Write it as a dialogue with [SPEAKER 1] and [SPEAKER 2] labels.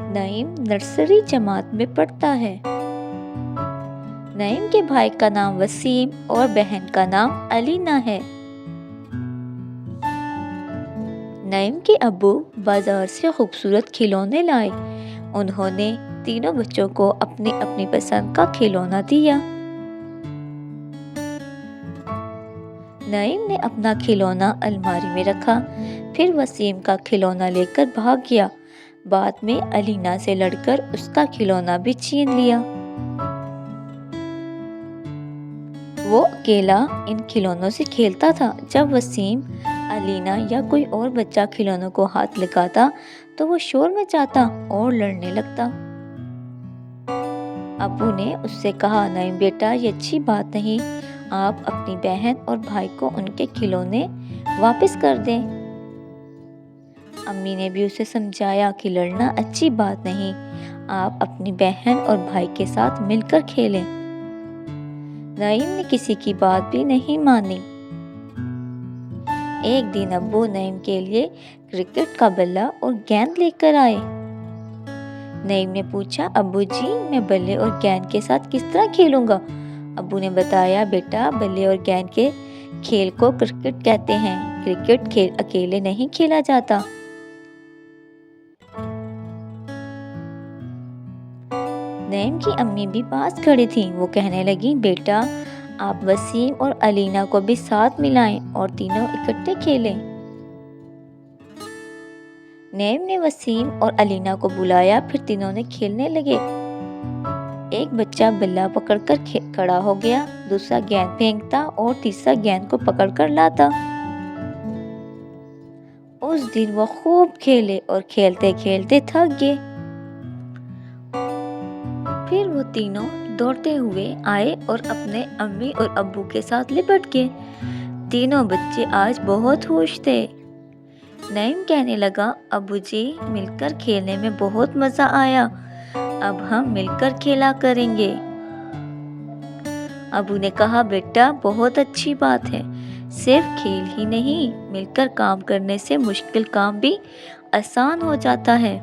[SPEAKER 1] نعیم nursery جماعت میں پڑھتا ہے۔ نعیم کے بھائی کا نام وسیم اور بہن کا نام علینا ہے۔ نعیم کے ابو بازار سے خوبصورت کھلونے لائے۔ انہوں نے تینوں بچوں کو اپنی اپنی پسند کا کھلونا دیا۔ نعیم نے اپنا کھلونا الماری میں رکھا، پھر وسیم کا کھلونا لے کر بھاگ گیا۔ بعد میں علینا سے لڑ کر اس کا کھلونا بھی چھین لیا۔ وہ اکیلا ان کھلونوں سے کھیلتا تھا۔ جب وسیم، علینا یا کوئی اور بچہ کھلونوں کو ہاتھ لگاتا تو وہ شور مچاتا اور لڑنے لگتا۔ ابو نے اس سے کہا، نعیم بیٹا، یہ اچھی بات نہیں، آپ اپنی بہن اور بھائی کو ان کے کھلونے واپس کر دیں۔ امی نے بھی اسے سمجھایا کہ لڑنا اچھی بات نہیں، آپ اپنی بہن اور بھائی کے ساتھ مل کر کھیلیں۔ نعیم نے کسی کی بات بھی نہیں مانی۔ ایک دن ابو نعیم کے لیے کرکٹ کا بلہ اور گیند لے کر آئے۔ نعیم نے پوچھا، ابو جی، میں بلے اور گیند کے ساتھ کس طرح کھیلوں گا؟ ابو نے بتایا، بیٹا، بلے اور گیند کے کھیل کو کرکٹ کہتے ہیں۔ کرکٹ کھیل اکیلے نہیں کھیلا جاتا۔ نعیم کی امی بھی پاس کھڑی تھیں۔ وہ کہنے لگیں، بیٹا، آپ وسیم اور علینا کو بھی ساتھ ملائیں اور تینوں اکٹھے کھیلیں۔ نعیم نے وسیم اور علینا کو بلایا، پھر تینوں نے کھیلنے لگے۔ ایک بچہ بلہ پکڑ کر کھڑا ہو گیا، دوسرا گیند پھینکتا اور تیسرا گیند کو پکڑ کر لاتا۔ اس دن وہ خوب کھیلے اور کھیلتے کھیلتے تھک گئے۔ پھر وہ تینوں دوڑتے ہوئے آئے اور اپنے امی اور ابو کے ساتھ لپٹ گئے۔ تینوں بچے آج بہت خوش تھے۔ نعیم کہنے لگا، ابو جی، مل کر کھیلنے میں بہت مزہ آیا، اب ہم مل کر کھیلا کریں گے۔ ابو نے کہا، بیٹا، بہت اچھی بات ہے، صرف کھیل ہی نہیں، مل کر کام کرنے سے مشکل کام بھی آسان ہو جاتا ہے۔